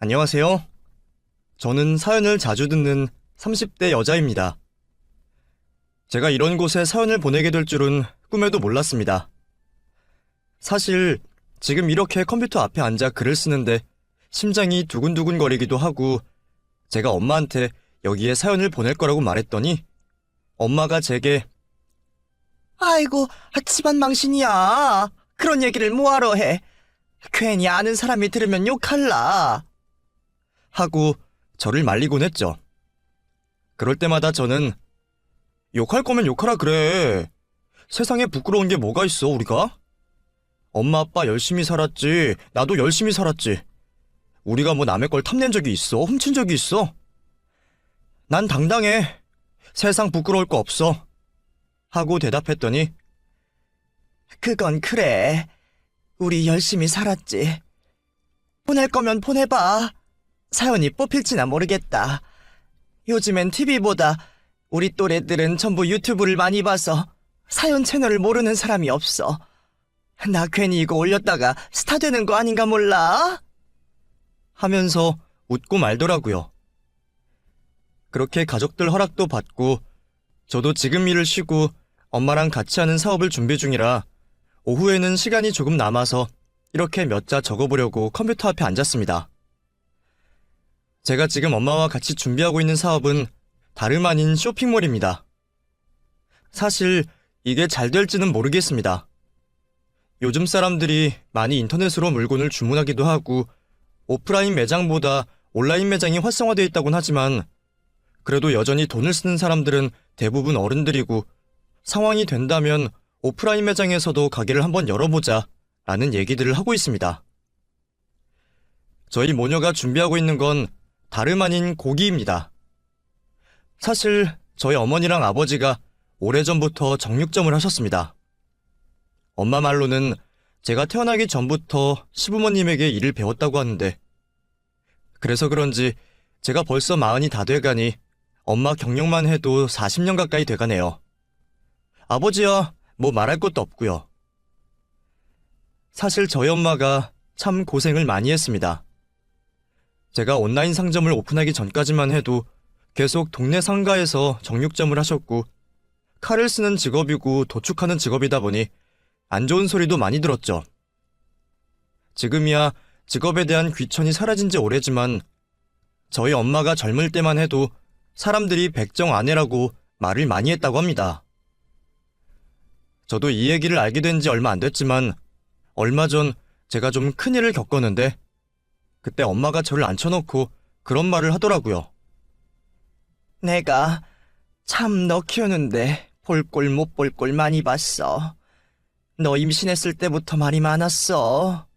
안녕하세요. 저는 사연을 자주 듣는 30대 여자입니다. 제가 이런 곳에 사연을 보내게 될 줄은 꿈에도 몰랐습니다. 사실 지금 이렇게 컴퓨터 앞에 앉아 글을 쓰는데 심장이 두근두근 거리기도 하고, 제가 엄마한테 여기에 사연을 보낼 거라고 말했더니 엄마가 제게 아이고, 집안 망신이야. 그런 얘기를 뭐하러 해. 괜히 아는 사람이 들으면 욕할라. 하고 저를 말리곤 했죠. 그럴 때마다 저는 욕할 거면 욕하라 그래. 세상에 부끄러운 게 뭐가 있어, 우리가? 엄마 아빠 열심히 살았지, 나도 열심히 살았지. 우리가 뭐 남의 걸 탐낸 적이 있어? 훔친 적이 있어? 난 당당해. 세상 부끄러울 거 없어. 하고 대답했더니 그건 그래. 우리 열심히 살았지. 보낼 거면 보내봐. 사연이 뽑힐지나 모르겠다. 요즘엔 TV보다 우리 또래들은 전부 유튜브를 많이 봐서 사연 채널을 모르는 사람이 없어. 나 괜히 이거 올렸다가 스타 되는 거 아닌가 몰라? 하면서 웃고 말더라고요. 그렇게 가족들 허락도 받고 저도 지금 일을 쉬고 엄마랑 같이 하는 사업을 준비 중이라 오후에는 시간이 조금 남아서 이렇게 몇 자 적어보려고 컴퓨터 앞에 앉았습니다. 제가 지금 엄마와 같이 준비하고 있는 사업은 다름 아닌 쇼핑몰입니다. 사실 이게 잘 될지는 모르겠습니다. 요즘 사람들이 많이 인터넷으로 물건을 주문하기도 하고 오프라인 매장보다 온라인 매장이 활성화되어 있다곤 하지만, 그래도 여전히 돈을 쓰는 사람들은 대부분 어른들이고, 상황이 된다면 오프라인 매장에서도 가게를 한번 열어보자 라는 얘기들을 하고 있습니다. 저희 모녀가 준비하고 있는 건 다름 아닌 고기입니다. 사실 저희 어머니랑 아버지가 오래전부터 정육점을 하셨습니다. 엄마 말로는 제가 태어나기 전부터 시부모님에게 일을 배웠다고 하는데, 그래서 그런지 제가 벌써 40이 다 돼가니 엄마 경력만 해도 40년 가까이 돼가네요. 아버지야 뭐 말할 것도 없고요. 사실 저희 엄마가 참 고생을 많이 했습니다. 제가 온라인 상점을 오픈하기 전까지만 해도 계속 동네 상가에서 정육점을 하셨고, 칼을 쓰는 직업이고 도축하는 직업이다 보니 안 좋은 소리도 많이 들었죠. 지금이야 직업에 대한 귀천이 사라진 지 오래지만, 저희 엄마가 젊을 때만 해도 사람들이 백정 아내라고 말을 많이 했다고 합니다. 저도 이 얘기를 알게 된 지 얼마 안 됐지만, 얼마 전 제가 좀 큰일을 겪었는데 그때 엄마가 저를 앉혀놓고 그런 말을 하더라고요. 내가 참 너 키우는데 볼 꼴 못 볼 꼴 많이 봤어. 너 임신했을 때부터 말이 많았어.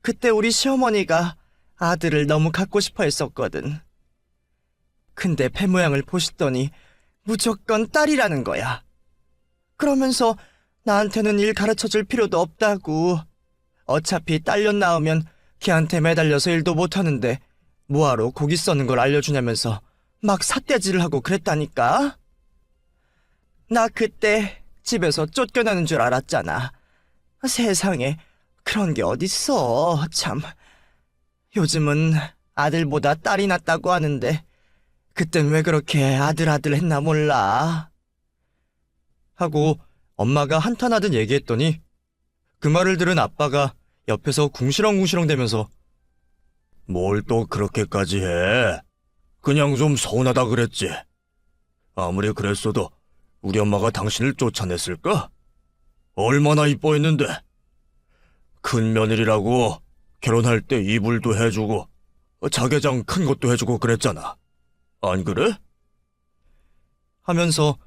그때 우리 시어머니가 아들을 너무 갖고 싶어 했었거든. 근데 배 모양을 보시더니 무조건 딸이라는 거야. 그러면서 나한테는 일 가르쳐줄 필요도 없다고. 어차피 딸년 낳으면 걔한테 매달려서 일도 못하는데 뭐하러 고기 써는 걸 알려주냐면서 막 삿대질을 하고 그랬다니까. 나 그때 집에서 쫓겨나는 줄 알았잖아. 세상에 그런 게 어딨어. 참. 요즘은 아들보다 딸이 낫다고 하는데 그땐 왜 그렇게 아들 했나 몰라. 하고 엄마가 한탄하듯 얘기했더니 그 말을 들은 아빠가 옆에서 궁시렁궁시렁 대면서 뭘 또 그렇게까지 해? 그냥 좀 서운하다 그랬지. 아무리 그랬어도 우리 엄마가 당신을 쫓아냈을까? 얼마나 이뻐했는데. 큰 며느리라고 결혼할 때 이불도 해주고 자개장 큰 것도 해주고 그랬잖아. 안 그래? 하면서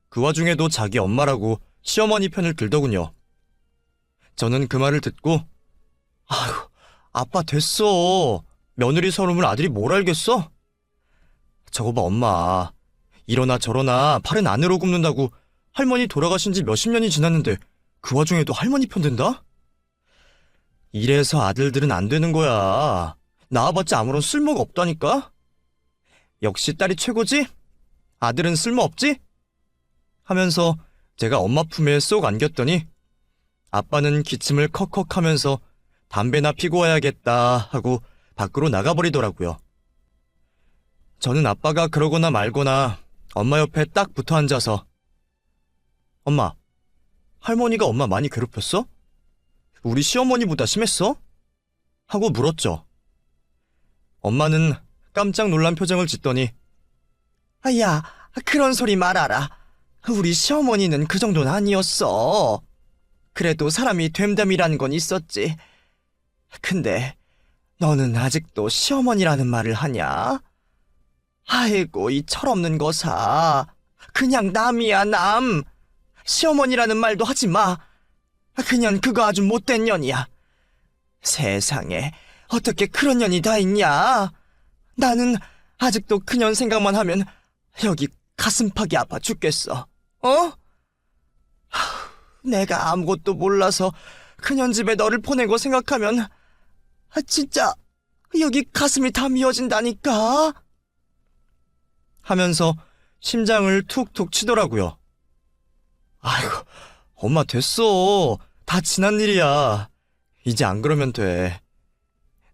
그 와중에도 자기 엄마라고 시어머니 편을 들더군요. 저는 그 말을 듣고 아휴, 아빠 됐어. 며느리 서름을 아들이 뭘 알겠어? 저거 봐 엄마. 이러나 저러나 팔은 안으로 굽는다고 할머니 돌아가신 지 몇십 년이 지났는데 그 와중에도 할머니 편 든다? 이래서 아들들은 안 되는 거야. 낳아봤자 아무런 쓸모가 없다니까? 역시 딸이 최고지? 아들은 쓸모없지? 하면서 제가 엄마 품에 쏙 안겼더니 아빠는 기침을 컥컥하면서 담배나 피고 와야겠다 하고 밖으로 나가버리더라고요. 저는 아빠가 그러거나 말거나 엄마 옆에 딱 붙어 앉아서 엄마, 할머니가 엄마 많이 괴롭혔어? 우리 시어머니보다 심했어? 하고 물었죠. 엄마는 깜짝 놀란 표정을 짓더니 야, 그런 소리 말아라. 우리 시어머니는 그 정도는 아니었어. 그래도 사람이 됨됨이라는 건 있었지. 근데 너는 아직도 시어머니라는 말을 하냐? 아이고, 이 철없는 거사. 그냥 남이야, 남. 시어머니라는 말도 하지 마. 그년 그거 아주 못된 년이야. 세상에 어떻게 그런 년이 다 있냐? 나는 아직도 그년 생각만 하면 여기 가슴팍이 아파 죽겠어. 어? 내가 아무것도 몰라서 그년 집에 너를 보내고 생각하면 진짜 여기 가슴이 다 미어진다니까. 하면서 심장을 툭툭 치더라고요. 아이고, 엄마 됐어. 다 지난 일이야. 이제 안 그러면 돼.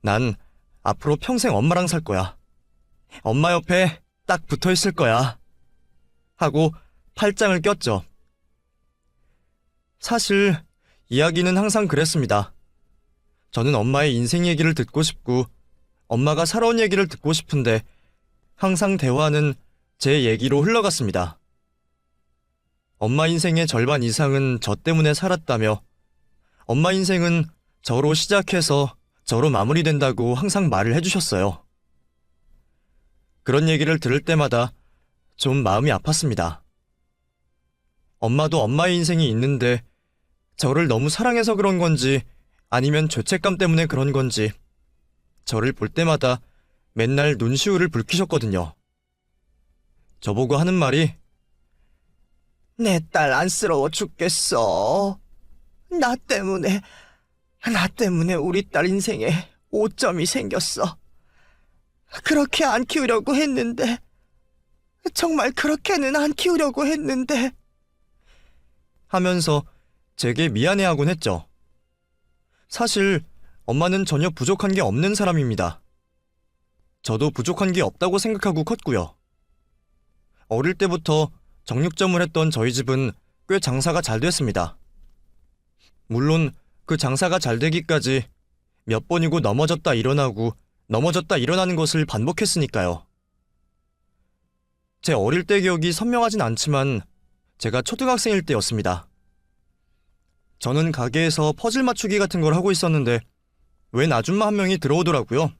난 앞으로 평생 엄마랑 살 거야. 엄마 옆에 딱 붙어 있을 거야. 하고 팔짱을 꼈죠. 사실 이야기는 항상 그랬습니다. 저는 엄마의 인생 얘기를 듣고 싶고 엄마가 살아온 얘기를 듣고 싶은데 항상 대화는 제 얘기로 흘러갔습니다. 엄마 인생의 절반 이상은 저 때문에 살았다며 엄마 인생은 저로 시작해서 저로 마무리된다고 항상 말을 해주셨어요. 그런 얘기를 들을 때마다 좀 마음이 아팠습니다. 엄마도 엄마의 인생이 있는데 저를 너무 사랑해서 그런 건지 아니면 죄책감 때문에 그런 건지 저를 볼 때마다 맨날 눈시울을 붉히셨거든요. 저보고 하는 말이 내 딸 안쓰러워 죽겠어. 나 때문에 우리 딸 인생에 오점이 생겼어. 그렇게 안 키우려고 했는데, 정말 그렇게는 안 키우려고 했는데. 하면서 제게 미안해하곤 했죠. 사실 엄마는 전혀 부족한 게 없는 사람입니다. 저도 부족한 게 없다고 생각하고 컸고요. 어릴 때부터 정육점을 했던 저희 집은 꽤 장사가 잘 됐습니다. 물론 그 장사가 잘 되기까지 몇 번이고 넘어졌다 일어나고 넘어졌다 일어나는 것을 반복했으니까요. 제 어릴 때 기억이 선명하진 않지만 제가 초등학생일 때였습니다. 저는 가게에서 퍼즐 맞추기 같은 걸 하고 있었는데 웬 아줌마 한 명이 들어오더라고요.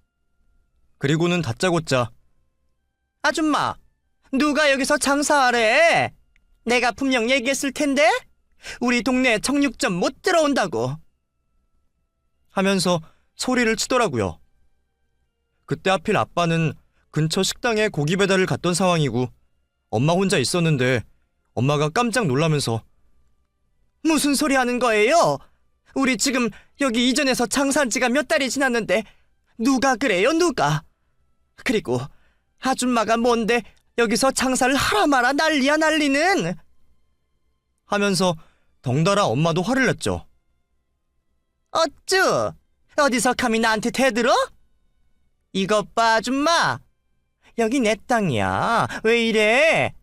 그리고는 다짜고짜 아줌마, 누가 여기서 장사하래? 내가 분명 얘기했을 텐데? 우리 동네에 정육점 못 들어온다고. 하면서 소리를 치더라고요. 그때 하필 아빠는 근처 식당에 고기 배달을 갔던 상황이고 엄마 혼자 있었는데 엄마가 깜짝 놀라면서 무슨 소리 하는 거예요? 우리 지금 여기 이전에서 장사한 지가 몇 달이 지났는데 누가 그래요, 누가? 그리고 아줌마가 뭔데 여기서 장사를 하라 마라 난리야 난리는. 하면서 덩달아 엄마도 화를 냈죠. 어쭈? 어디서 감히 나한테 대들어? 이것 봐, 아줌마. 여기 내 땅이야. 왜 이래?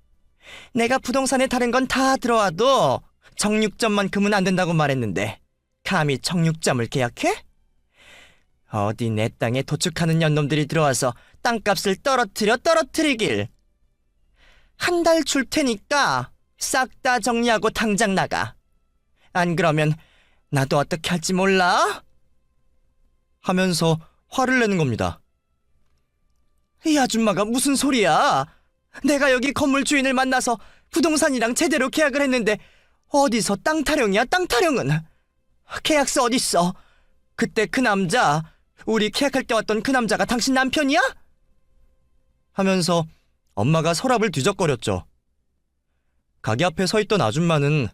내가 부동산에 다른 건 다 들어와도 정육점만큼은 안 된다고 말했는데 감히 정육점을 계약해? 어디 내 땅에 도축하는 년놈들이 들어와서 땅값을 떨어뜨리길. 한 달 줄 테니까 싹 다 정리하고 당장 나가. 안 그러면 나도 어떻게 할지 몰라? 하면서 화를 내는 겁니다. 이 아줌마가 무슨 소리야? 내가 여기 건물 주인을 만나서 부동산이랑 제대로 계약을 했는데 어디서 땅 타령이야, 땅 타령은? 계약서 어딨어? 그때 그 남자, 우리 계약할 때 왔던 그 남자가 당신 남편이야? 하면서 엄마가 서랍을 뒤적거렸죠. 가게 앞에 서 있던 아줌마는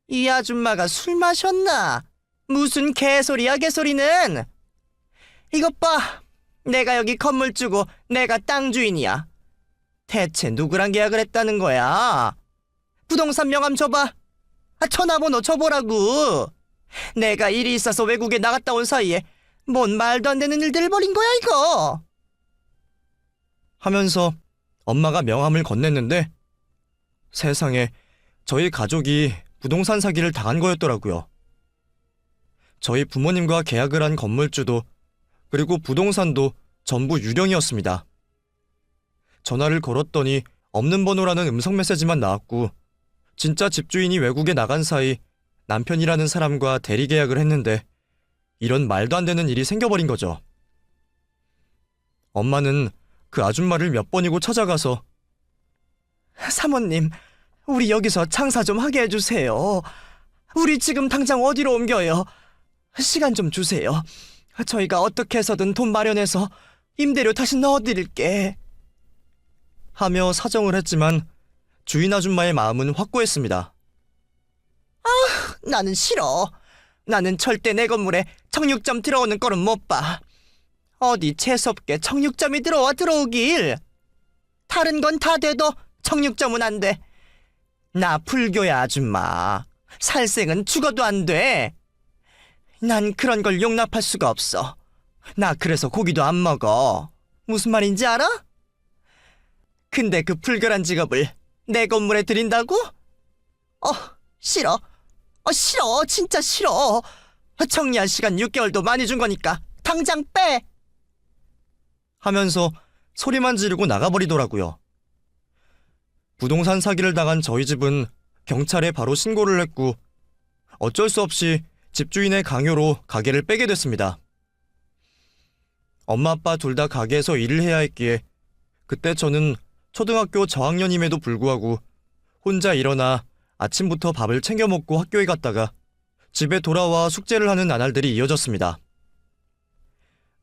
이 아줌마가 술 마셨나? 무슨 개소리야, 개소리는? 이것 봐. 내가 여기 건물 주고 내가 땅 주인이야. 대체 누구랑 계약을 했다는 거야? 부동산 명함 줘봐. 전화번호 줘보라고. 내가 일이 있어서 외국에 나갔다 온 사이에 뭔 말도 안 되는 일들을 벌인 거야, 이거? 하면서 엄마가 명함을 건넸는데 세상에 저희 가족이 부동산 사기를 당한 거였더라고요. 저희 부모님과 계약을 한 건물주도 그리고 부동산도 전부 유령이었습니다. 전화를 걸었더니 없는 번호라는 음성 메시지만 나왔고 진짜 집주인이 외국에 나간 사이 남편이라는 사람과 대리 계약을 했는데 이런 말도 안 되는 일이 생겨버린 거죠. 엄마는 그 아줌마를 몇 번이고 찾아가서 사모님, 우리 여기서 장사 좀 하게 해주세요. 우리 지금 당장 어디로 옮겨요? 시간 좀 주세요. 저희가 어떻게 해서든 돈 마련해서 임대료 다시 넣어드릴게. 하며 사정을 했지만 주인 아줌마의 마음은 확고했습니다. 나는 싫어. 나는 절대 내 건물에 청육점 들어오는 꼴은 못 봐. 어디 재수없게 청육점이 들어오길. 다른 건 다 돼도 청육점은 안 돼. 나 불교야, 아줌마. 살생은 죽어도 안 돼. 난 그런 걸 용납할 수가 없어. 나 그래서 고기도 안 먹어. 무슨 말인지 알아? 근데 그 불결한 직업을 내 건물에 들인다고? 싫어. 싫어. 진짜 싫어. 정리할 시간 6개월도 많이 준 거니까 당장 빼. 하면서 소리만 지르고 나가버리더라고요. 부동산 사기를 당한 저희 집은 경찰에 바로 신고를 했고 어쩔 수 없이 집주인의 강요로 가게를 빼게 됐습니다. 엄마 아빠 둘 다 가게에서 일을 해야 했기에 그때 저는 초등학교 저학년임에도 불구하고 혼자 일어나 아침부터 밥을 챙겨 먹고 학교에 갔다가 집에 돌아와 숙제를 하는 나날들이 이어졌습니다.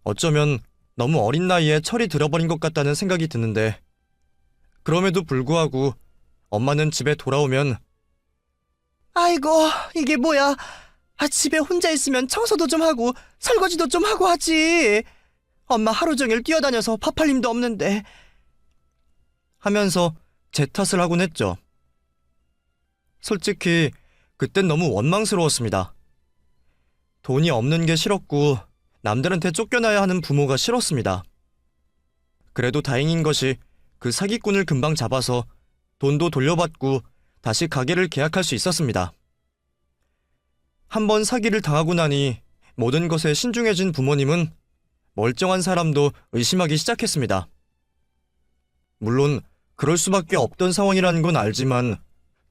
어쩌면 너무 어린 나이에 철이 들어버린 것 같다는 생각이 드는데 그럼에도 불구하고 엄마는 집에 돌아오면 아이고, 이게 뭐야. 집에 혼자 있으면 청소도 좀 하고 설거지도 좀 하고 하지. 엄마 하루 종일 뛰어다녀서 밥할 힘도 없는데. 하면서 제 탓을 하곤 했죠. 솔직히 그땐 너무 원망스러웠습니다. 돈이 없는 게 싫었고 남들한테 쫓겨나야 하는 부모가 싫었습니다. 그래도 다행인 것이 그 사기꾼을 금방 잡아서 돈도 돌려받고 다시 가게를 계약할 수 있었습니다. 한번 사기를 당하고 나니 모든 것에 신중해진 부모님은 멀쩡한 사람도 의심하기 시작했습니다. 물론 그럴 수밖에 없던 상황이라는 건 알지만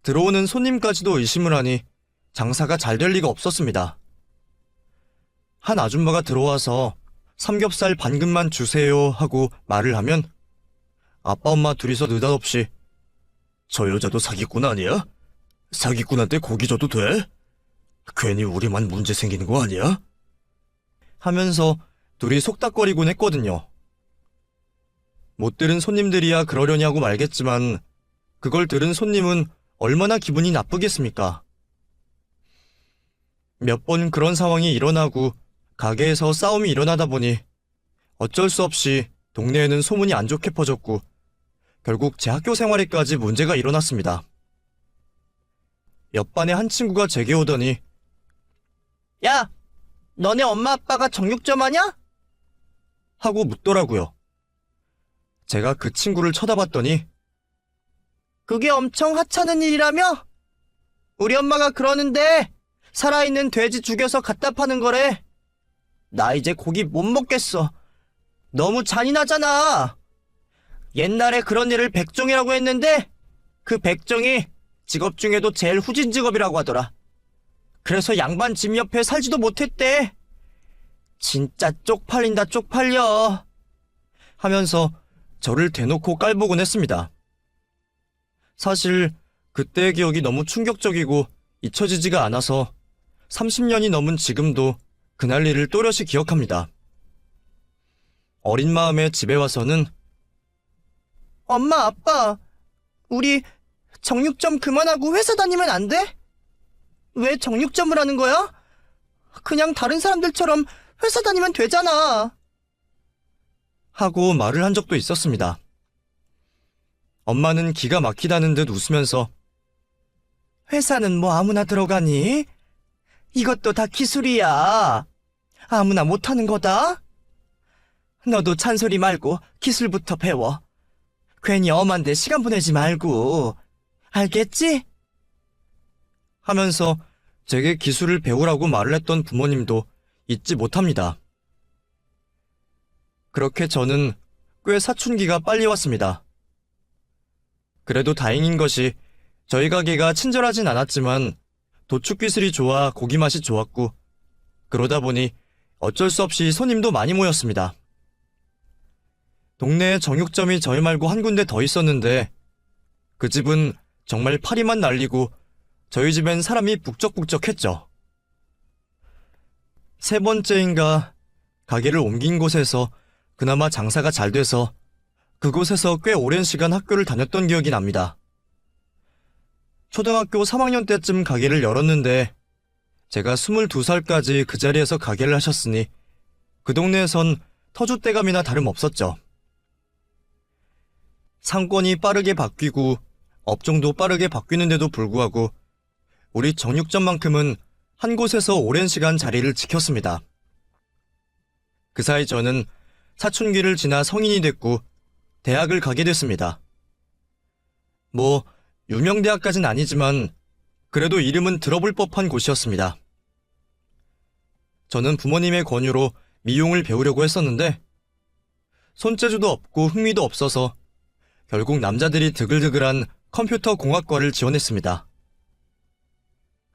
들어오는 손님까지도 의심을 하니 장사가 잘 될 리가 없었습니다. 한 아줌마가 들어와서 삼겹살 반금만 주세요 하고 말을 하면 아빠 엄마 둘이서 느닷없이 저 여자도 사기꾼 아니야? 사기꾼한테 고기 줘도 돼? 괜히 우리만 문제 생기는 거 아니야? 하면서 둘이 속닥거리곤 했거든요. 못 들은 손님들이야 그러려니 하고 말겠지만 그걸 들은 손님은 얼마나 기분이 나쁘겠습니까? 몇 번 그런 상황이 일어나고 가게에서 싸움이 일어나다 보니 어쩔 수 없이 동네에는 소문이 안 좋게 퍼졌고 결국 제 학교 생활에까지 문제가 일어났습니다. 옆반의 한 친구가 제게 오더니 야, 너네 엄마 아빠가 정육점 하냐? 하고 묻더라고요. 제가 그 친구를 쳐다봤더니 그게 엄청 하찮은 일이라며? 우리 엄마가 그러는데 살아있는 돼지 죽여서 갖다 파는 거래. 나 이제 고기 못 먹겠어. 너무 잔인하잖아. 옛날에 그런 일을 백종이라고 했는데 그 백종이 직업 중에도 제일 후진 직업이라고 하더라. 그래서 양반 집 옆에 살지도 못했대. 진짜 쪽팔린다 쪽팔려. 하면서 저를 대놓고 깔보곤 했습니다. 사실 그때의 기억이 너무 충격적이고 잊혀지지가 않아서 30년이 넘은 지금도 그날 일을 또렷이 기억합니다. 어린 마음에 집에 와서는 엄마, 아빠, 우리 정육점 그만하고 회사 다니면 안 돼? 왜 정육점을 하는 거야? 그냥 다른 사람들처럼 회사 다니면 되잖아. 하고 말을 한 적도 있었습니다. 엄마는 기가 막히다는 듯 웃으면서 회사는 뭐 아무나 들어가니? 이것도 다 기술이야. 아무나 못하는 거다. 너도 잔소리 말고 기술부터 배워. 괜히 엄한데 시간 보내지 말고. 알겠지? 하면서 제게 기술을 배우라고 말을 했던 부모님도 잊지 못합니다. 그렇게 저는 꽤 사춘기가 빨리 왔습니다. 그래도 다행인 것이 저희 가게가 친절하진 않았지만 도축 기술이 좋아 고기 맛이 좋았고, 그러다 보니 어쩔 수 없이 손님도 많이 모였습니다. 동네에 정육점이 저희 말고 한 군데 더 있었는데 그 집은 정말 파리만 날리고 저희 집엔 사람이 북적북적했죠. 세 번째인가 가게를 옮긴 곳에서 그나마 장사가 잘 돼서 그곳에서 꽤 오랜 시간 학교를 다녔던 기억이 납니다. 초등학교 3학년 때쯤 가게를 열었는데 제가 22살까지 그 자리에서 가게를 하셨으니 그 동네에선 터줏대감이나 다름없었죠. 상권이 빠르게 바뀌고 업종도 빠르게 바뀌는데도 불구하고 우리 정육점만큼은 한 곳에서 오랜 시간 자리를 지켰습니다. 그 사이 저는 사춘기를 지나 성인이 됐고 대학을 가게 됐습니다. 뭐 유명대학까진 아니지만 그래도 이름은 들어볼 법한 곳이었습니다. 저는 부모님의 권유로 미용을 배우려고 했었는데 손재주도 없고 흥미도 없어서 결국 남자들이 드글드글한 컴퓨터 공학과를 지원했습니다.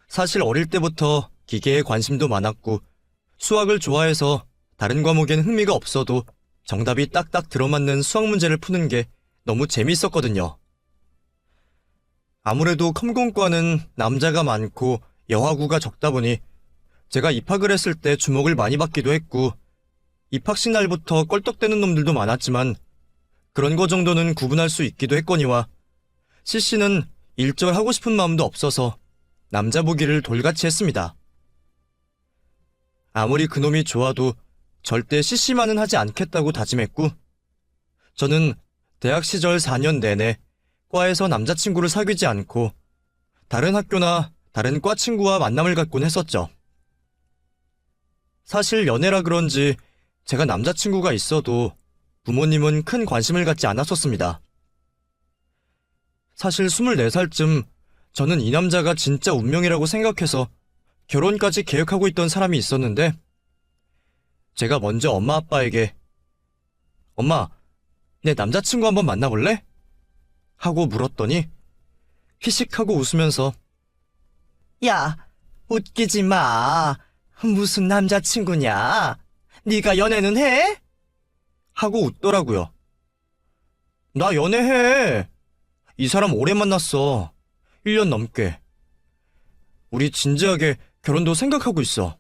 사실 어릴 때부터 기계에 관심도 많았고 수학을 좋아해서 다른 과목엔 흥미가 없어도 정답이 딱딱 들어맞는 수학 문제를 푸는 게 너무 재미있었거든요. 아무래도 컴공과는 남자가 많고 여하구가 적다 보니 제가 입학을 했을 때 주목을 많이 받기도 했고 입학식 날부터 껄떡대는 놈들도 많았지만 그런 거 정도는 구분할 수 있기도 했거니와 CC는 일절 하고 싶은 마음도 없어서 남자 보기를 돌같이 했습니다. 아무리 그놈이 좋아도 절대 CC만은 하지 않겠다고 다짐했고 저는 대학 시절 4년 내내 과에서 남자친구를 사귀지 않고 다른 학교나 다른 과 친구와 만남을 갖곤 했었죠. 사실 연애라 그런지 제가 남자친구가 있어도 부모님은 큰 관심을 갖지 않았었습니다. 사실 24살쯤 저는 이 남자가 진짜 운명이라고 생각해서 결혼까지 계획하고 있던 사람이 있었는데 제가 먼저 엄마 아빠에게 엄마, 내 남자친구 한번 만나볼래? 하고 물었더니 희식하고 웃으면서 야, 웃기지 마. 무슨 남자친구냐? 네가 연애는 해? 하고 웃더라고요. 나 연애해. 이 사람 오래 만났어. 1년 넘게. 우리 진지하게 결혼도 생각하고 있어.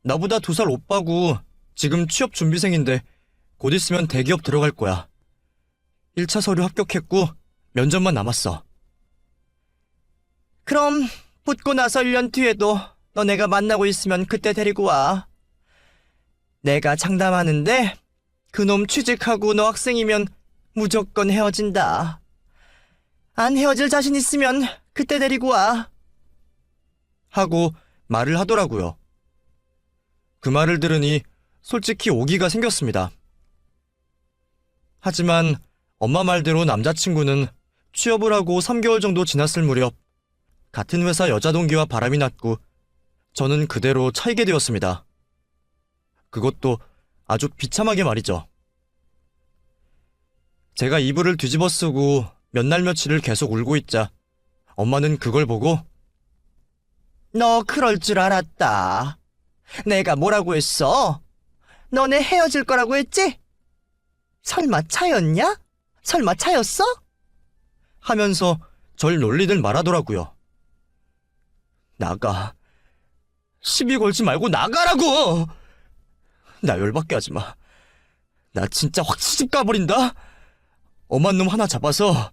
나보다 2살 오빠고 지금 취업 준비생인데 곧 있으면 대기업 들어갈 거야. 1차 서류 합격했고 면접만 남았어. 그럼 붙고 나서 1년 뒤에도 너네가 만나고 있으면 그때 데리고 와. 내가 장담하는데 그놈 취직하고 너 학생이면 무조건 헤어진다. 안 헤어질 자신 있으면 그때 데리고 와. 하고 말을 하더라고요. 그 말을 들으니 솔직히 오기가 생겼습니다. 하지만 엄마 말대로 남자친구는 취업을 하고 3개월 정도 지났을 무렵 같은 회사 여자 동기와 바람이 났고 저는 그대로 차이게 되었습니다. 그것도 아주 비참하게 말이죠. 제가 이불을 뒤집어 쓰고 몇 날 며칠을 계속 울고 있자 엄마는 그걸 보고 너 그럴 줄 알았다. 내가 뭐라고 했어? 너네 헤어질 거라고 했지? 설마 차였냐? 설마 차였어? 하면서 절 놀리들 말하더라고요. 나가. 시비 걸지 말고 나가라고! 나 열받게 하지 마. 나 진짜 확 시집 가버린다? 엄한 놈 하나 잡아서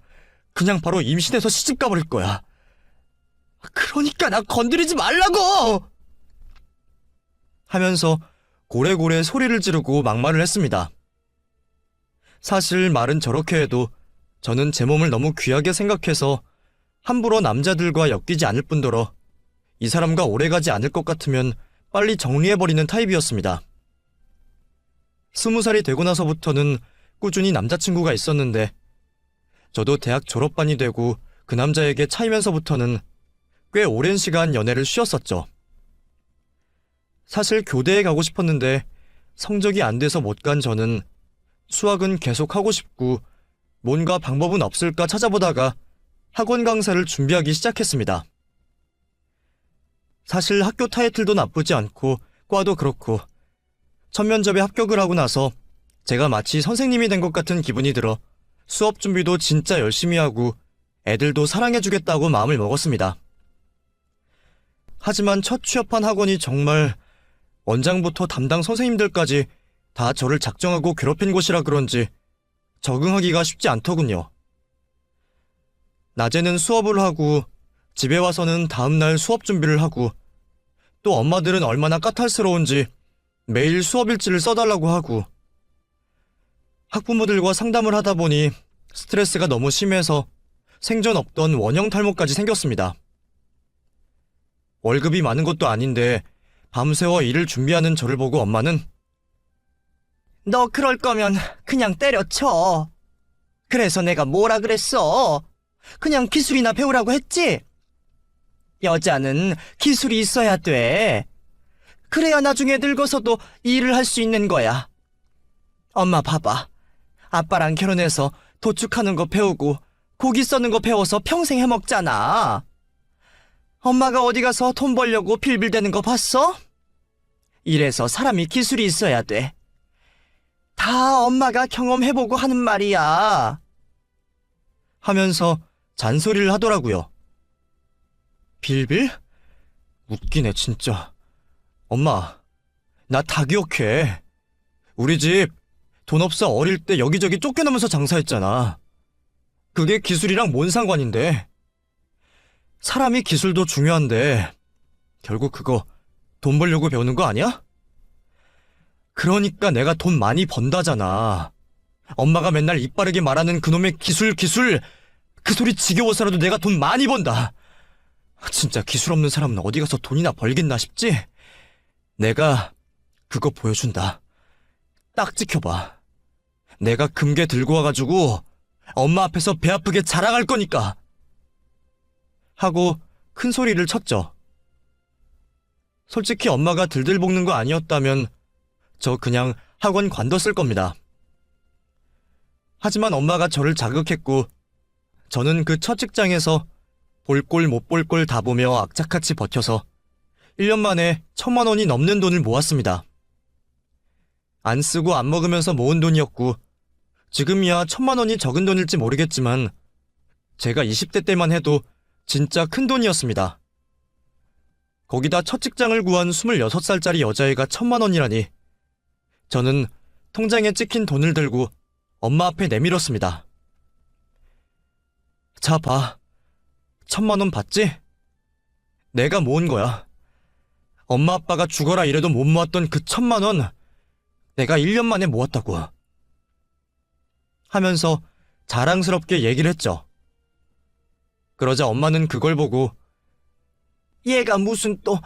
그냥 바로 임신해서 시집 가버릴 거야. 그러니까 나 건드리지 말라고! 하면서 고래고래 소리를 지르고 막말을 했습니다. 사실 말은 저렇게 해도 저는 제 몸을 너무 귀하게 생각해서 함부로 남자들과 엮이지 않을 뿐더러 이 사람과 오래가지 않을 것 같으면 빨리 정리해버리는 타입이었습니다. 20살이 되고 나서부터는 꾸준히 남자친구가 있었는데 저도 대학 졸업반이 되고 그 남자에게 차이면서부터는 꽤 오랜 시간 연애를 쉬었었죠. 사실 교대에 가고 싶었는데 성적이 안 돼서 못 간 저는 수학은 계속 하고 싶고 뭔가 방법은 없을까 찾아보다가 학원 강사를 준비하기 시작했습니다. 사실 학교 타이틀도 나쁘지 않고 과도 그렇고 첫 면접에 합격을 하고 나서 제가 마치 선생님이 된 것 같은 기분이 들어 수업 준비도 진짜 열심히 하고 애들도 사랑해주겠다고 마음을 먹었습니다. 하지만 첫 취업한 학원이 정말 원장부터 담당 선생님들까지 다 저를 작정하고 괴롭힌 곳이라 그런지 적응하기가 쉽지 않더군요. 낮에는 수업을 하고 집에 와서는 다음날 수업 준비를 하고 또 엄마들은 얼마나 까탈스러운지 매일 수업 일지를 써달라고 하고 학부모들과 상담을 하다 보니 스트레스가 너무 심해서 생전 없던 원형 탈모까지 생겼습니다. 월급이 많은 것도 아닌데 밤새워 일을 준비하는 저를 보고 엄마는 너 그럴 거면 그냥 때려쳐. 그래서 내가 뭐라 그랬어? 그냥 기술이나 배우라고 했지? 여자는 기술이 있어야 돼. 그래야 나중에 늙어서도 일을 할 수 있는 거야. 엄마 봐봐. 아빠랑 결혼해서 도축하는 거 배우고 고기 써는 거 배워서 평생 해먹잖아. 엄마가 어디 가서 돈 벌려고 빌빌대는 거 봤어? 이래서 사람이 기술이 있어야 돼. 다 엄마가 경험해보고 하는 말이야. 하면서 잔소리를 하더라고요. 빌빌? 웃기네 진짜. 엄마, 나 다 기억해. 우리 집 돈 없어 어릴 때 여기저기 쫓겨나면서 장사했잖아. 그게 기술이랑 뭔 상관인데. 사람이 기술도 중요한데 결국 그거 돈 벌려고 배우는 거 아니야? 그러니까 내가 돈 많이 번다잖아. 엄마가 맨날 입 바르게 말하는 그놈의 기술 그 소리 지겨워서라도 내가 돈 많이 번다. 진짜 기술 없는 사람은 어디 가서 돈이나 벌겠나 싶지? 내가 그거 보여준다. 딱 지켜봐. 내가 금괴 들고 와가지고 엄마 앞에서 배 아프게 자랑할 거니까. 하고 큰 소리를 쳤죠. 솔직히 엄마가 들들 볶는 거 아니었다면 저 그냥 학원 관뒀을 겁니다. 하지만 엄마가 저를 자극했고 저는 그 첫 직장에서 볼 꼴 못 볼 꼴 다 보며 악착같이 버텨서 1년 만에 1,000만 원이 넘는 돈을 모았습니다. 안 쓰고 안 먹으면서 모은 돈이었고 지금이야 1,000만 원이 적은 돈일지 모르겠지만 제가 20대 때만 해도 진짜 큰 돈이었습니다. 거기다 첫 직장을 구한 26살짜리 여자애가 1,000만 원이라니 저는 통장에 찍힌 돈을 들고 엄마 앞에 내밀었습니다. 자, 봐. 1,000만 원 봤지? 내가 모은 거야. 엄마 아빠가 죽어라 이래도 못 모았던 그 1,000만 원 내가 1년 만에 모았다고. 하면서 자랑스럽게 얘기를 했죠. 그러자 엄마는 그걸 보고 얘가 무슨 또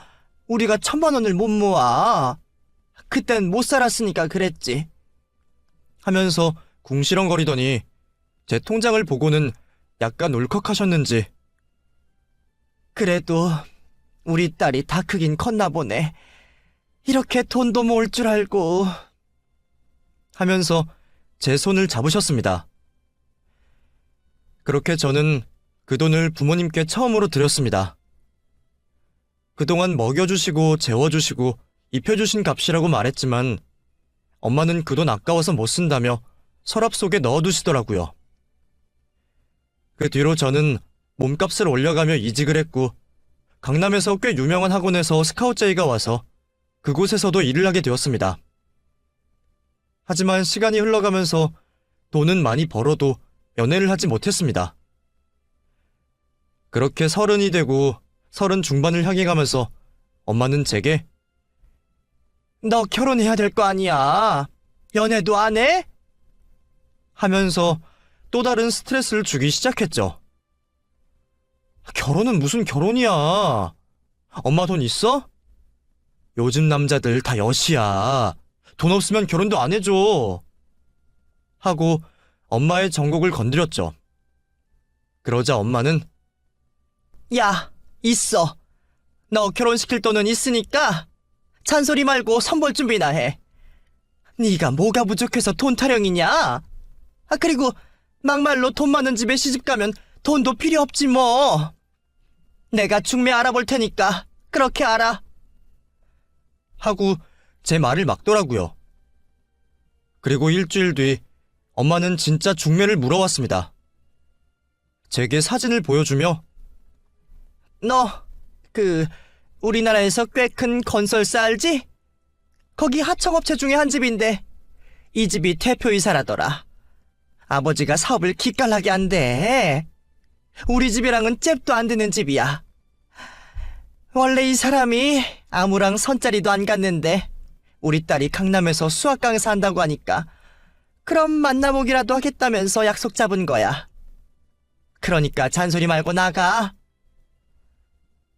우리가 1,000만 원을 못 모아. 그땐 못 살았으니까 그랬지. 하면서 궁시렁거리더니 제 통장을 보고는 약간 울컥하셨는지 그래도 우리 딸이 다 크긴 컸나 보네. 이렇게 돈도 모을 줄 알고. 하면서 제 손을 잡으셨습니다. 그렇게 저는 그 돈을 부모님께 처음으로 드렸습니다. 그동안 먹여주시고 재워주시고 입혀주신 값이라고 말했지만 엄마는 그 돈 아까워서 못 쓴다며 서랍 속에 넣어두시더라고요. 그 뒤로 저는 몸값을 올려가며 이직을 했고 강남에서 꽤 유명한 학원에서 스카우트제의가 와서 그곳에서도 일을 하게 되었습니다. 하지만 시간이 흘러가면서 돈은 많이 벌어도 연애를 하지 못했습니다. 그렇게 30이 되고 30 중반을 향해 가면서 엄마는 제게 너 결혼해야 될 거 아니야. 연애도 안 해? 하면서 또 다른 스트레스를 주기 시작했죠. 결혼은 무슨 결혼이야. 엄마 돈 있어? 요즘 남자들 다 여시야. 돈 없으면 결혼도 안 해줘. 하고 엄마의 정곡을 건드렸죠. 그러자 엄마는 야, 있어. 너 결혼시킬 돈은 있으니까 잔소리 말고 선볼 준비나 해. 네가 뭐가 부족해서 돈 타령이냐? 그리고 막말로 돈 많은 집에 시집가면 돈도 필요 없지 뭐. 내가 중매 알아볼 테니까 그렇게 알아. 하고 제 말을 막더라고요. 그리고 일주일 뒤 엄마는 진짜 중매를 물어왔습니다. 제게 사진을 보여주며 너, 우리나라에서 꽤 큰 건설사 알지? 거기 하청업체 중에 한 집인데 이 집이 대표이사라더라. 아버지가 사업을 기깔나게 한대. 우리 집이랑은 잽도 안 되는 집이야. 원래 이 사람이 아무랑 선자리도 안 갔는데 우리 딸이 강남에서 수학 강사 한다고 하니까 그럼 만나보기라도 하겠다면서 약속 잡은 거야. 그러니까 잔소리 말고 나가.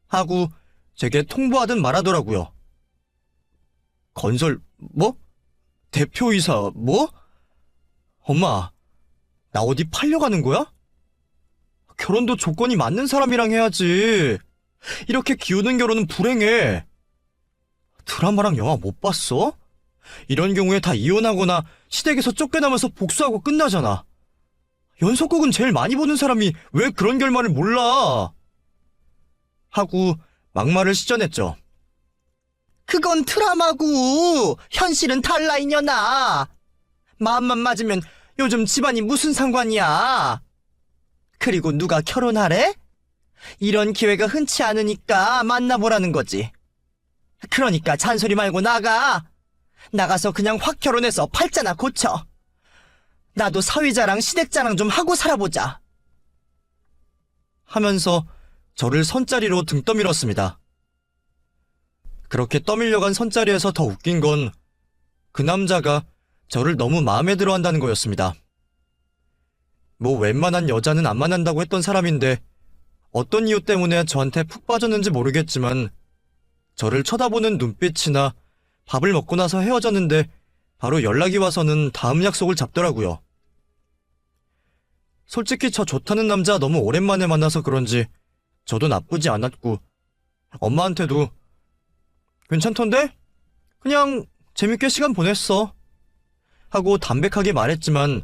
하고 제게 통보하듯 말하더라고요. 건설 뭐? 대표이사 뭐? 엄마, 나 어디 팔려가는 거야? 결혼도 조건이 맞는 사람이랑 해야지. 이렇게 기우는 결혼은 불행해. 드라마랑 영화 못 봤어? 이런 경우에 다 이혼하거나 시댁에서 쫓겨나면서 복수하고 끝나잖아. 연속극은 제일 많이 보는 사람이 왜 그런 결말을 몰라? 하고 막말을 시전했죠. 그건 드라마고 현실은 달라 이년아. 마음만 맞으면 요즘 집안이 무슨 상관이야. 그리고 누가 결혼하래? 이런 기회가 흔치 않으니까 만나보라는 거지. 그러니까 잔소리 말고 나가. 나가서 그냥 확 결혼해서 팔자나 고쳐. 나도 사위자랑 시댁자랑 좀 하고 살아보자. 하면서 저를 선자리로 등 떠밀었습니다. 그렇게 떠밀려간 선자리에서 더 웃긴 건 그 남자가 저를 너무 마음에 들어 한다는 거였습니다. 뭐 웬만한 여자는 안 만난다고 했던 사람인데 어떤 이유 때문에 저한테 푹 빠졌는지 모르겠지만 저를 쳐다보는 눈빛이나 밥을 먹고 나서 헤어졌는데 바로 연락이 와서는 다음 약속을 잡더라고요. 솔직히 저 좋다는 남자 너무 오랜만에 만나서 그런지 저도 나쁘지 않았고 엄마한테도 괜찮던데? 그냥 재밌게 시간 보냈어. 하고 담백하게 말했지만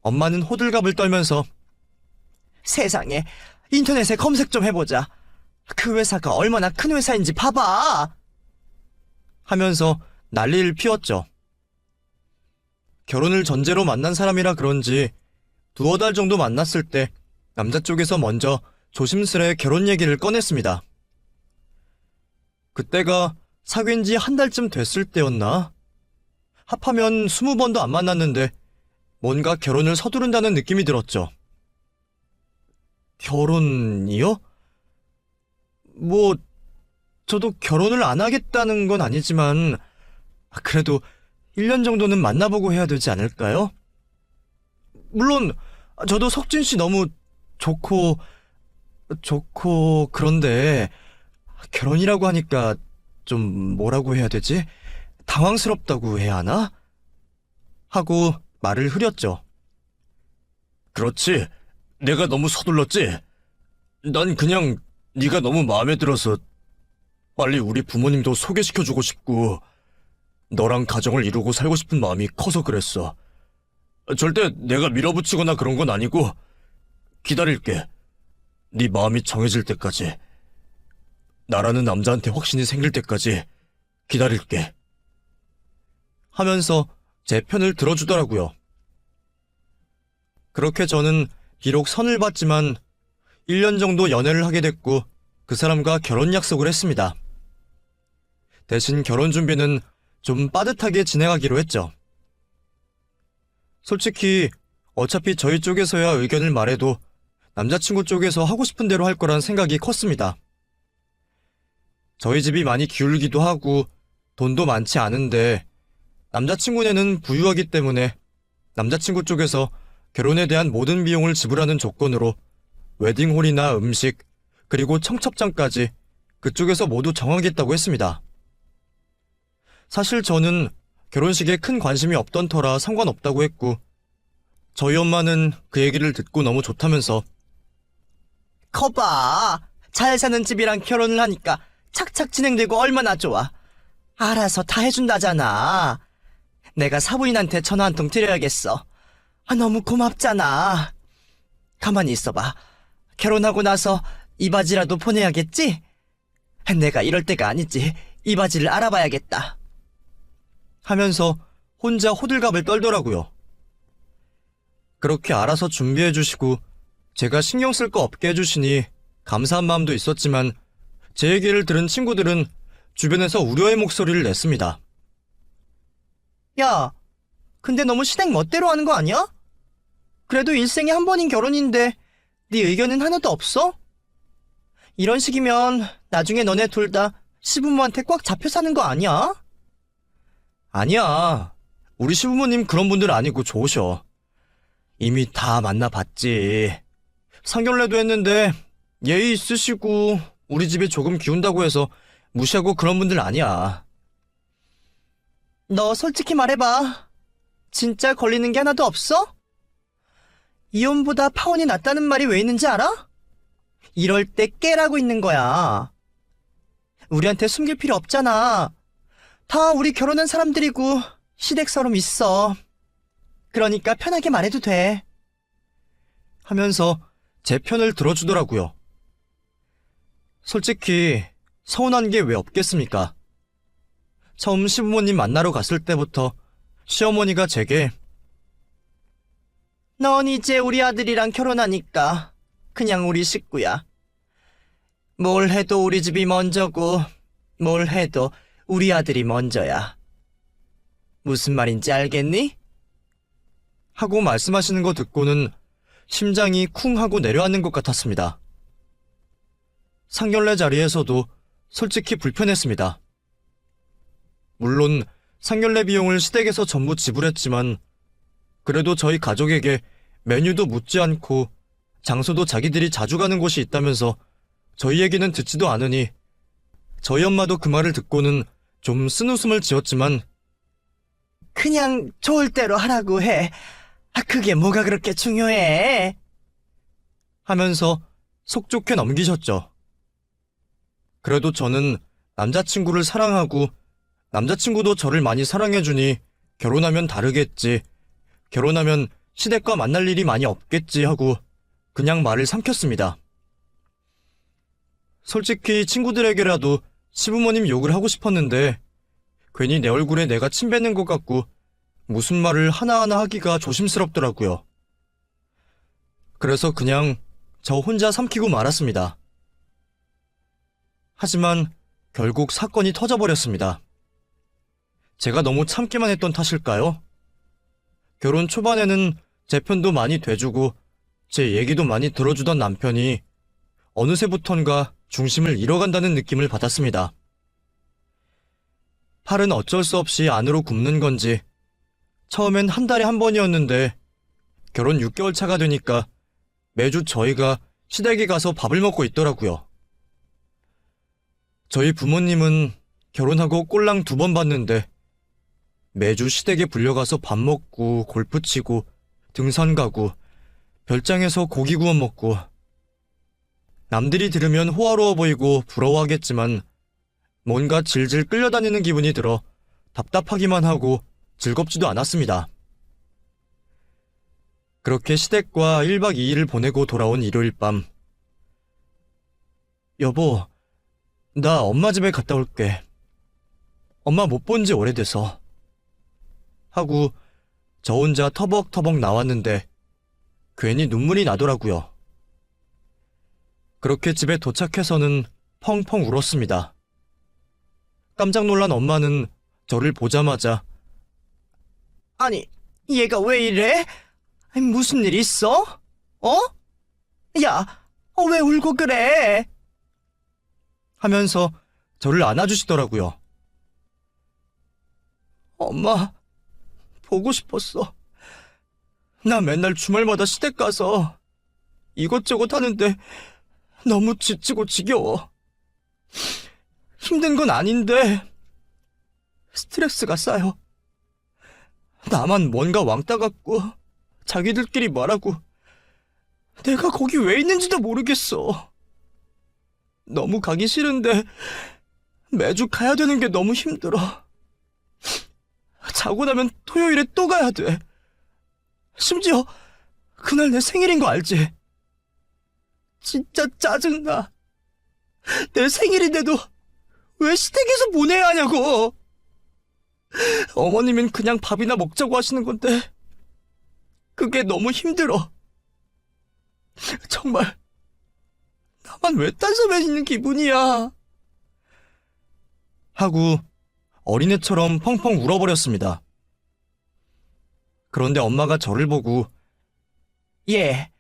엄마는 호들갑을 떨면서 세상에, 인터넷에 검색 좀 해보자. 그 회사가 얼마나 큰 회사인지 봐봐. 하면서 난리를 피웠죠. 결혼을 전제로 만난 사람이라 그런지 두어 달 정도 만났을 때 남자 쪽에서 먼저 조심스레 결혼 얘기를 꺼냈습니다. 그때가 사귄 지 한 달쯤 됐을 때였나? 합하면 20번도 안 만났는데 뭔가 결혼을 서두른다는 느낌이 들었죠. 결혼이요? 뭐 저도 결혼을 안 하겠다는 건 아니지만 그래도 1년 정도는 만나보고 해야 되지 않을까요? 물론 저도 석진 씨 너무 좋고 그런데 결혼이라고 하니까 좀 뭐라고 해야 되지? 당황스럽다고 해야 하나? 하고 말을 흐렸죠. 그렇지. 내가 너무 서둘렀지? 난 그냥 네가 너무 마음에 들어서 빨리 우리 부모님도 소개시켜주고 싶고 너랑 가정을 이루고 살고 싶은 마음이 커서 그랬어. 절대 내가 밀어붙이거나 그런 건 아니고 기다릴게. 네 마음이 정해질 때까지. 나라는 남자한테 확신이 생길 때까지 기다릴게. 하면서 제 편을 들어주더라고요. 그렇게 저는 비록 선을 봤지만 1년 정도 연애를 하게 됐고 그 사람과 결혼 약속을 했습니다. 대신 결혼 준비는 좀 빠듯하게 진행하기로 했죠. 솔직히 어차피 저희 쪽에서야 의견을 말해도 남자친구 쪽에서 하고 싶은 대로 할 거란 생각이 컸습니다. 저희 집이 많이 기울기도 하고 돈도 많지 않은데 남자친구네는 부유하기 때문에 남자친구 쪽에서 결혼에 대한 모든 비용을 지불하는 조건으로 웨딩홀이나 음식 그리고 청첩장까지 그쪽에서 모두 정하겠다고 했습니다. 사실 저는 결혼식에 큰 관심이 없던 터라 상관없다고 했고, 저희 엄마는 그 얘기를 듣고 너무 좋다면서 거봐. 잘 사는 집이랑 결혼을 하니까 착착 진행되고 얼마나 좋아. 알아서 다 해준다잖아. 내가 사부인한테 전화 한 통 드려야겠어. 너무 고맙잖아. 가만히 있어봐. 결혼하고 나서 이 바지라도 보내야겠지? 내가 이럴 때가 아니지. 이 바지를 알아봐야겠다. 하면서 혼자 호들갑을 떨더라고요. 그렇게 알아서 준비해 주시고 제가 신경 쓸 거 없게 해주시니 감사한 마음도 있었지만 제 얘기를 들은 친구들은 주변에서 우려의 목소리를 냈습니다. 야, 근데 너무 시댁 멋대로 하는 거 아니야? 그래도 일생에 한 번인 결혼인데 네 의견은 하나도 없어? 이런 식이면 나중에 너네 둘 다 시부모한테 꽉 잡혀 사는 거 아니야? 아니야. 우리 시부모님 그런 분들 아니고 좋으셔. 이미 다 만나봤지. 상견례도 했는데 예의 있으시고 우리 집이 조금 기운다고 해서 무시하고 그런 분들 아니야. 너 솔직히 말해봐. 진짜 걸리는 게 하나도 없어? 이혼보다 파혼이 낫다는 말이 왜 있는지 알아? 이럴 때 깨라고 있는 거야. 우리한테 숨길 필요 없잖아. 다 우리 결혼한 사람들이고 시댁서름 있어. 그러니까 편하게 말해도 돼. 하면서 제 편을 들어주더라고요. 솔직히 서운한 게 왜 없겠습니까? 처음 시부모님 만나러 갔을 때부터 시어머니가 제게 넌 이제 우리 아들이랑 결혼하니까 그냥 우리 식구야. 뭘 해도 우리 집이 먼저고 뭘 해도 우리 아들이 먼저야. 무슨 말인지 알겠니? 하고 말씀하시는 거 듣고는 심장이 쿵 하고 내려앉는 것 같았습니다. 상견례 자리에서도 솔직히 불편했습니다. 물론 상견례 비용을 시댁에서 전부 지불했지만 그래도 저희 가족에게 메뉴도 묻지 않고 장소도 자기들이 자주 가는 곳이 있다면서 저희 얘기는 듣지도 않으니 저희 엄마도 그 말을 듣고는 좀 쓴웃음을 지었지만 그냥 좋을 대로 하라고 해. 그게 뭐가 그렇게 중요해? 하면서 속 좋게 넘기셨죠. 그래도 저는 남자친구를 사랑하고 남자친구도 저를 많이 사랑해주니 결혼하면 다르겠지. 결혼하면 시댁과 만날 일이 많이 없겠지 하고 그냥 말을 삼켰습니다. 솔직히 친구들에게라도 시부모님 욕을 하고 싶었는데 괜히 내 얼굴에 내가 침 뱉는 것 같고 무슨 말을 하나하나 하기가 조심스럽더라고요. 그래서 그냥 저 혼자 삼키고 말았습니다. 하지만 결국 사건이 터져버렸습니다. 제가 너무 참기만 했던 탓일까요? 결혼 초반에는 제 편도 많이 돼주고 제 얘기도 많이 들어주던 남편이 어느새부턴가 중심을 잃어간다는 느낌을 받았습니다. 팔은 어쩔 수 없이 안으로 굽는 건지 처음엔 한 달에 한 번이었는데 결혼 6개월 차가 되니까 매주 저희가 시댁에 가서 밥을 먹고 있더라고요. 저희 부모님은 결혼하고 꼴랑 2번 봤는데 매주 시댁에 불려가서 밥 먹고 골프 치고 등산 가고 별장에서 고기 구워 먹고 남들이 들으면 호화로워 보이고 부러워하겠지만 뭔가 질질 끌려다니는 기분이 들어 답답하기만 하고 즐겁지도 않았습니다. 그렇게 시댁과 1박 2일을 보내고 돌아온 일요일 밤 여보, 나 엄마 집에 갔다 올게. 엄마 못 본 지 오래돼서. 하고 저 혼자 터벅터벅 나왔는데 괜히 눈물이 나더라고요. 그렇게 집에 도착해서는 펑펑 울었습니다. 깜짝 놀란 엄마는 저를 보자마자 아니, 얘가 왜 이래? 무슨 일 있어? 어? 야, 왜 울고 그래? 하면서 저를 안아주시더라고요. 엄마, 보고 싶었어. 나 맨날 주말마다 시댁 가서 이것저것 하는데 너무 지치고 지겨워. 힘든 건 아닌데 스트레스가 쌓여. 나만 뭔가 왕따 같고 자기들끼리 말하고 내가 거기 왜 있는지도 모르겠어. 너무 가기 싫은데 매주 가야 되는 게 너무 힘들어. 자고 나면 토요일에 또 가야 돼. 심지어 그날 내 생일인 거 알지? 진짜 짜증나. 내 생일인데도 왜 시댁에서 보내야 하냐고. 어머님은 그냥 밥이나 먹자고 하시는 건데 그게 너무 힘들어. 정말 나만 외딴섬에 있는 기분이야. 하고 어린애처럼 펑펑 울어버렸습니다. 그런데 엄마가 저를 보고 예,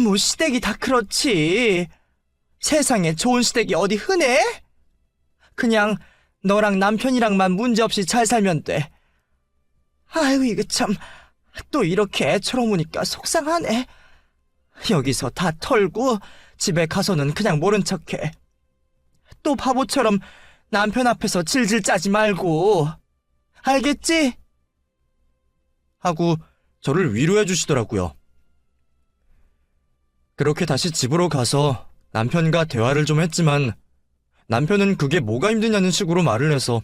뭐 시댁이 다 그렇지. 세상에 좋은 시댁이 어디 흔해? 그냥 너랑 남편이랑만 문제없이 잘 살면 돼. 아유, 이거 참, 또 이렇게 애처럼 우니까 속상하네. 여기서 다 털고 집에 가서는 그냥 모른 척해. 또 바보처럼 남편 앞에서 질질 짜지 말고. 알겠지? 하고 저를 위로해 주시더라고요. 그렇게 다시 집으로 가서 남편과 대화를 좀 했지만 남편은 그게 뭐가 힘드냐는 식으로 말을 해서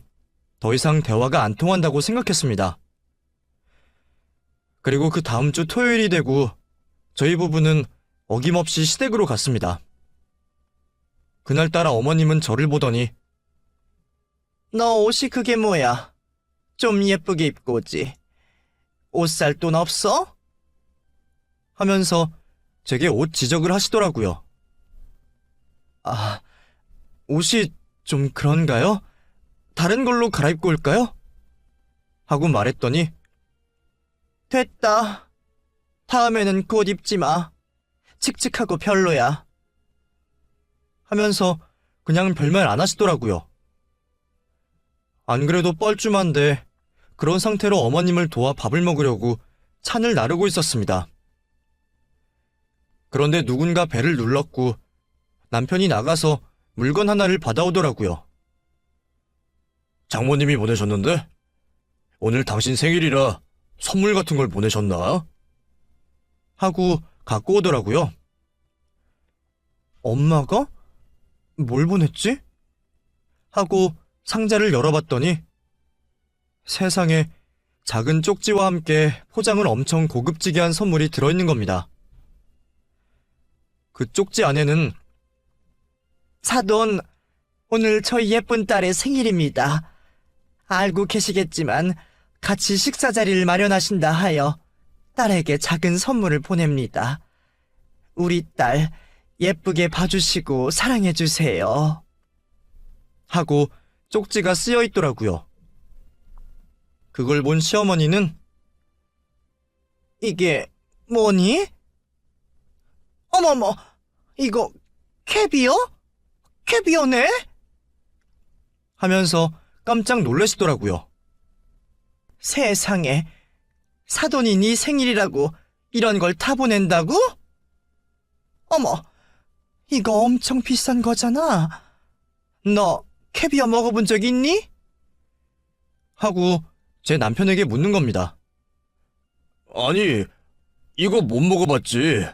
더 이상 대화가 안 통한다고 생각했습니다. 그리고 그 다음 주 토요일이 되고 저희 부부는 어김없이 시댁으로 갔습니다. 그날따라 어머님은 저를 보더니 너 옷이 그게 뭐야? 좀 예쁘게 입고 오지. 옷 살 돈 없어? 하면서 제게 옷 지적을 하시더라고요. 아, 옷이 좀 그런가요? 다른 걸로 갈아입고 올까요? 하고 말했더니 됐다. 다음에는 그 옷 입지 마. 칙칙하고 별로야. 하면서 그냥 별말 안 하시더라고요. 안 그래도 뻘쭘한데 그런 상태로 어머님을 도와 밥을 먹으려고 찬을 나르고 있었습니다. 그런데 누군가 벨을 눌렀고 남편이 나가서 물건 하나를 받아오더라고요. 장모님이 보내셨는데? 오늘 당신 생일이라 선물 같은 걸 보내셨나? 하고 갖고 오더라고요. 엄마가? 뭘 보냈지? 하고 상자를 열어봤더니 세상에 작은 쪽지와 함께 포장을 엄청 고급지게 한 선물이 들어있는 겁니다. 그 쪽지 안에는 사돈, 오늘 저희 예쁜 딸의 생일입니다. 알고 계시겠지만 같이 식사 자리를 마련하신다 하여 딸에게 작은 선물을 보냅니다. 우리 딸 예쁘게 봐주시고 사랑해주세요. 하고 쪽지가 쓰여 있더라고요. 그걸 본 시어머니는 이게 뭐니? 어머머, 이거 캐비어? 캐비어네? 하면서 깜짝 놀라시더라고요. 세상에, 사돈이 네 생일이라고 이런 걸 다 보낸다고? 어머, 이거 엄청 비싼 거잖아. 너 캐비어 먹어본 적 있니? 하고 제 남편에게 묻는 겁니다. 아니, 이거 못 먹어봤지.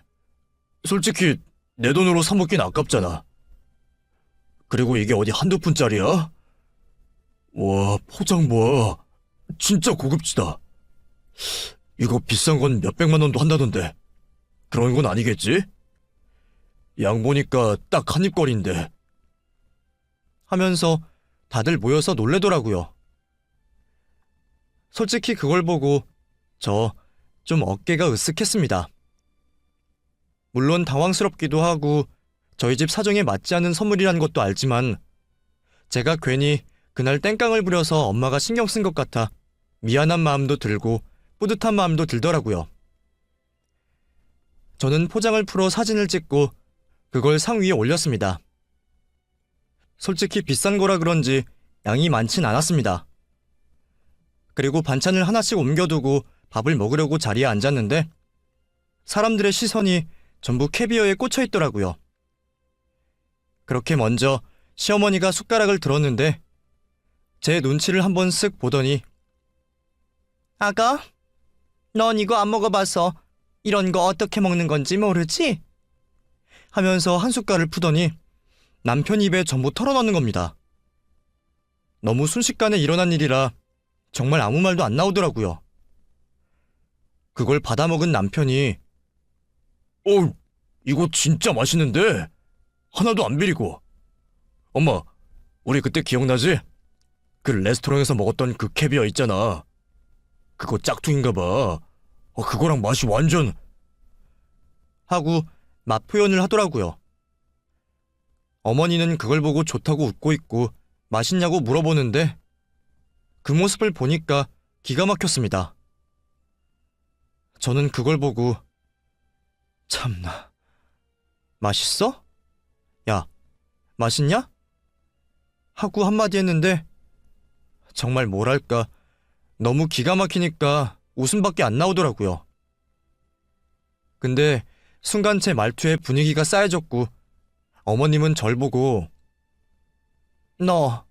솔직히 내 돈으로 사 먹긴 아깝잖아. 그리고 이게 어디 한두 푼짜리야? 와, 포장 봐. 진짜 고급지다. 이거 비싼 건 몇백만 원도 한다던데. 그런 건 아니겠지? 양 보니까 딱 한 입거리인데. 하면서 다들 모여서 놀래더라고요. 솔직히 그걸 보고 저 좀 어깨가 으쓱했습니다. 물론 당황스럽기도 하고 저희 집 사정에 맞지 않은 선물이란 것도 알지만 제가 괜히 그날 땡깡을 부려서 엄마가 신경 쓴 것 같아 미안한 마음도 들고 뿌듯한 마음도 들더라고요. 저는 포장을 풀어 사진을 찍고 그걸 상 위에 올렸습니다. 솔직히 비싼 거라 그런지 양이 많진 않았습니다. 그리고 반찬을 하나씩 옮겨두고 밥을 먹으려고 자리에 앉았는데 사람들의 시선이 전부 캐비어에 꽂혀 있더라고요. 그렇게 먼저 시어머니가 숟가락을 들었는데 제 눈치를 한번 쓱 보더니 아가, 넌 이거 안 먹어봐서 이런 거 어떻게 먹는 건지 모르지? 하면서 한 숟갈을 푸더니 남편 입에 전부 털어넣는 겁니다. 너무 순식간에 일어난 일이라 정말 아무 말도 안 나오더라고요. 그걸 받아먹은 남편이 이거 진짜 맛있는데? 하나도 안 비리고. 엄마, 우리 그때 기억나지? 그 레스토랑에서 먹었던 그 캐비어 있잖아. 그거 짝퉁인가 봐. 그거랑 맛이 완전... 하고 맛 표현을 하더라고요. 어머니는 그걸 보고 좋다고 웃고 있고 맛있냐고 물어보는데 그 모습을 보니까 기가 막혔습니다. 저는 그걸 보고 참나, 맛있어? 야, 맛있냐? 하고 한마디 했는데 정말 뭐랄까 너무 기가 막히니까 웃음밖에 안 나오더라고요. 근데 순간 제 말투에 분위기가 싸해졌고 어머님은 절 보고 너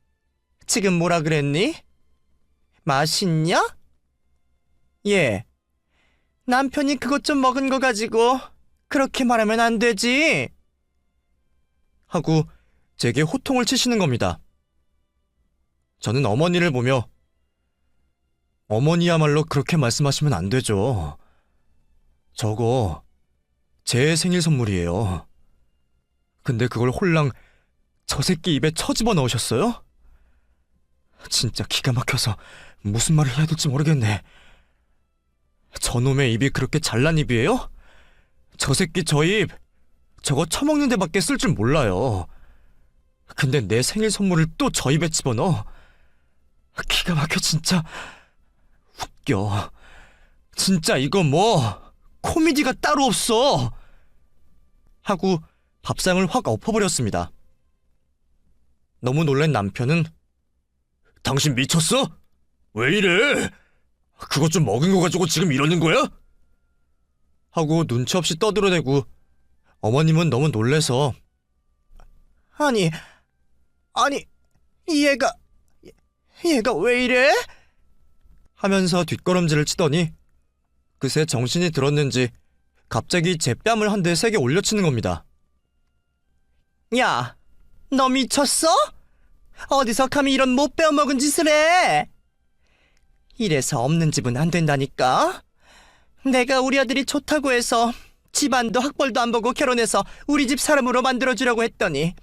지금 뭐라 그랬니? 맛있냐? 예. 남편이 그것 좀 먹은 거 가지고 그렇게 말하면 안 되지. 하고 제게 호통을 치시는 겁니다. 저는 어머니를 보며 어머니야말로 그렇게 말씀하시면 안 되죠. 저거 제 생일 선물이에요. 근데 그걸 홀랑 저 새끼 입에 처집어 넣으셨어요? 진짜 기가 막혀서 무슨 말을 해야 될지 모르겠네. 저놈의 입이 그렇게 잘난 입이에요? 저 새끼 저 입 저거 처먹는 데밖에 쓸 줄 몰라요. 근데 내 생일 선물을 또 저 입에 집어넣어. 기가 막혀 진짜. 웃겨. 진짜 이거 뭐 코미디가 따로 없어. 하고 밥상을 확 엎어버렸습니다. 너무 놀란 남편은 당신 미쳤어? 왜 이래? 그것 좀 먹은 거 가지고 지금 이러는 거야? 하고 눈치 없이 떠들어대고 어머님은 너무 놀래서 아니, 얘가 왜 이래? 하면서 뒷걸음질을 치더니 그새 정신이 들었는지 갑자기 제 뺨을 한 대 세게 올려치는 겁니다. 야, 너 미쳤어? 어디서 감히 이런 못 배워먹은 짓을 해? 이래서 없는 집은 안 된다니까? 내가 우리 아들이 좋다고 해서 집안도 학벌도 안 보고 결혼해서 우리 집 사람으로 만들어주려고 했더니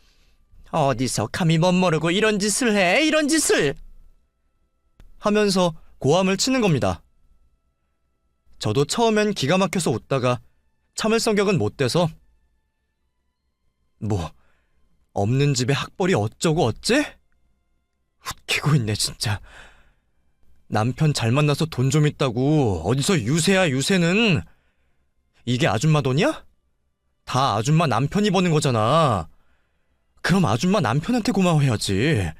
어디서 감히 멋모르고 이런 짓을 해? 이런 짓을! 하면서 고함을 치는 겁니다. 저도 처음엔 기가 막혀서 웃다가 참을 성격은 못 돼서 뭐 없는 집에 학벌이 어쩌고 어째? 웃기고 있네 진짜. 남편 잘 만나서 돈 좀 있다고 어디서 유세야 유세는. 이게 아줌마 돈이야? 다 아줌마 남편이 버는 거잖아. 그럼 아줌마 남편한테 고마워해야지.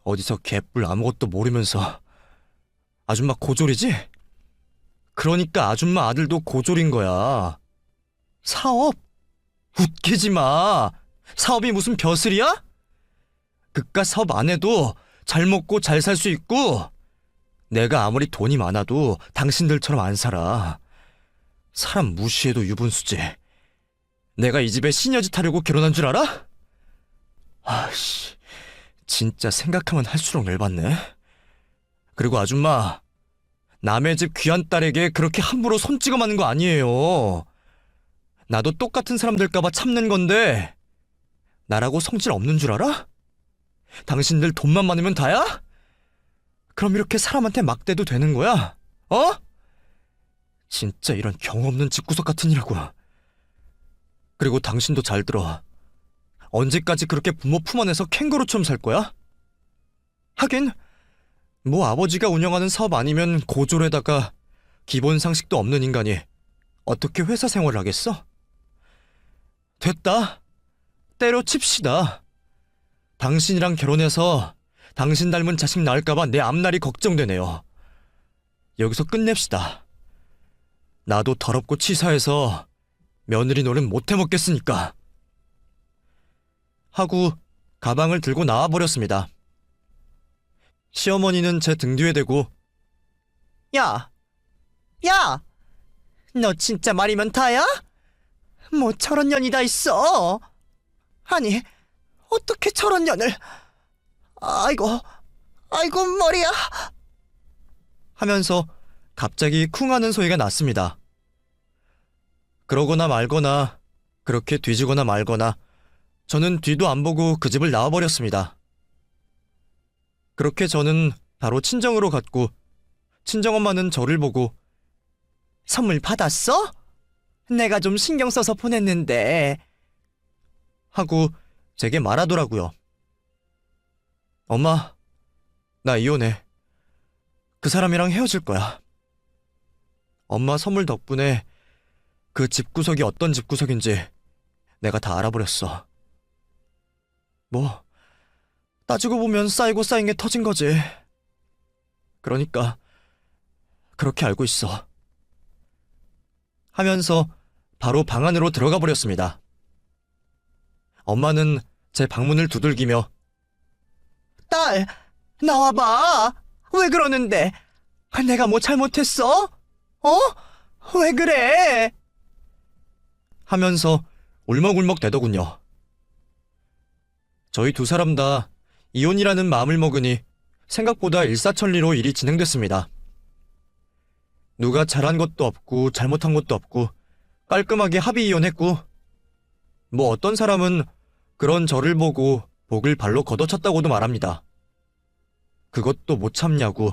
어디서 개뿔 아무것도 모르면서. 아줌마 고졸이지? 그러니까 아줌마 아들도 고졸인 거야. 사업? 웃기지 마. 사업이 무슨 벼슬이야? 그깟 사업 안 해도 잘 먹고 잘 살 수 있고 내가 아무리 돈이 많아도 당신들처럼 안 살아. 사람 무시해도 유분수지. 내가 이 집에 시녀짓 하려고 결혼한 줄 알아? 아씨, 진짜 생각하면 할수록 열받네. 그리고 아줌마, 남의 집 귀한 딸에게 그렇게 함부로 손 찍어 맞는 거 아니에요. 나도 똑같은 사람들까봐 참는 건데 나라고 성질 없는 줄 알아? 당신들 돈만 많으면 다야? 그럼 이렇게 사람한테 막대도 되는 거야? 어? 진짜 이런 경험 없는 집구석 같은 이라고. 그리고 당신도 잘 들어. 언제까지 그렇게 부모 품 안에서 캥거루처럼 살 거야? 하긴 뭐 아버지가 운영하는 사업 아니면 고졸에다가 기본 상식도 없는 인간이 어떻게 회사 생활을 하겠어? 됐다. 때려칩시다. 당신이랑 결혼해서 당신 닮은 자식 낳을까봐 내 앞날이 걱정되네요. 여기서 끝냅시다. 나도 더럽고 치사해서 며느리 노릇 못 해먹겠으니까. 하고 가방을 들고 나와버렸습니다. 시어머니는 제 등 뒤에 대고 야, 야! 너 진짜 말이면 다야? 뭐 저런 년이 다 있어? 아니, 어떻게 저런 년을... 아이고, 아이고 머리야. 하면서 갑자기 쿵 하는 소리가 났습니다. 그러거나 말거나 그렇게 뒤지거나 말거나 저는 뒤도 안 보고 그 집을 나와버렸습니다. 그렇게 저는 바로 친정으로 갔고 친정엄마는 저를 보고 선물 받았어? 내가 좀 신경 써서 보냈는데. 하고 제게 말하더라고요. 엄마, 나 이혼해. 그 사람이랑 헤어질 거야. 엄마 선물 덕분에 그 집구석이 어떤 집구석인지 내가 다 알아버렸어. 뭐, 따지고 보면 쌓이고 쌓인 게 터진 거지. 그러니까 그렇게 알고 있어. 하면서 바로 방 안으로 들어가 버렸습니다. 엄마는 제 방문을 두들기며 딸, 나와봐. 왜 그러는데? 내가 뭐 잘못했어? 어? 왜 그래? 하면서 울먹울먹 대더군요. 저희 두 사람 다 이혼이라는 마음을 먹으니 생각보다 일사천리로 일이 진행됐습니다. 누가 잘한 것도 없고 잘못한 것도 없고 깔끔하게 합의 이혼했고, 뭐 어떤 사람은 그런 저를 보고 복을 발로 걷어찼다고도 말합니다. 그것도 못 참냐고,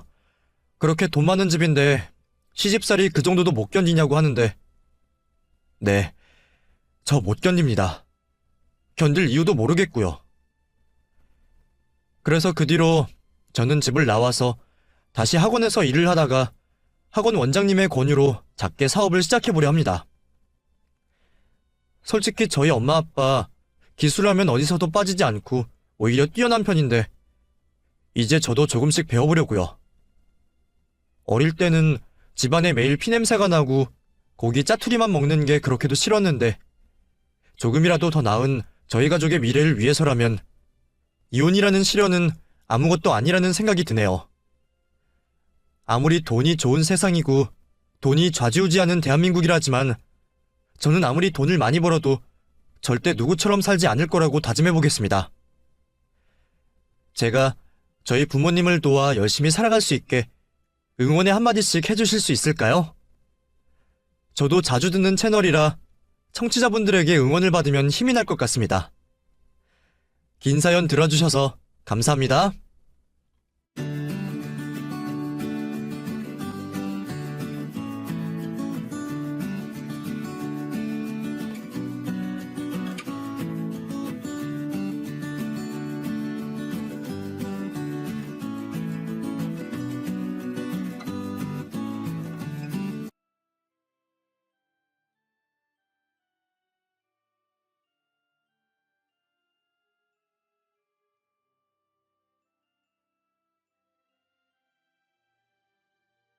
그렇게 돈 많은 집인데 시집살이 그 정도도 못 견디냐고 하는데, 네, 저 못 견딥니다. 견딜 이유도 모르겠고요. 그래서 그 뒤로 저는 집을 나와서 다시 학원에서 일을 하다가 학원 원장님의 권유로 작게 사업을 시작해보려 합니다. 솔직히 저희 엄마 아빠 기술하면 어디서도 빠지지 않고 오히려 뛰어난 편인데 이제 저도 조금씩 배워보려고요. 어릴 때는 집안에 매일 피냄새가 나고 고기 짜투리만 먹는 게 그렇게도 싫었는데 조금이라도 더 나은 저희 가족의 미래를 위해서라면 이혼이라는 시련은 아무것도 아니라는 생각이 드네요. 아무리 돈이 좋은 세상이고 돈이 좌지우지하는 대한민국이라지만 저는 아무리 돈을 많이 벌어도 절대 누구처럼 살지 않을 거라고 다짐해보겠습니다. 제가 저희 부모님을 도와 열심히 살아갈 수 있게 응원의 한마디씩 해주실 수 있을까요? 저도 자주 듣는 채널이라 청취자분들에게 응원을 받으면 힘이 날 것 같습니다. 긴 사연 들어주셔서 감사합니다.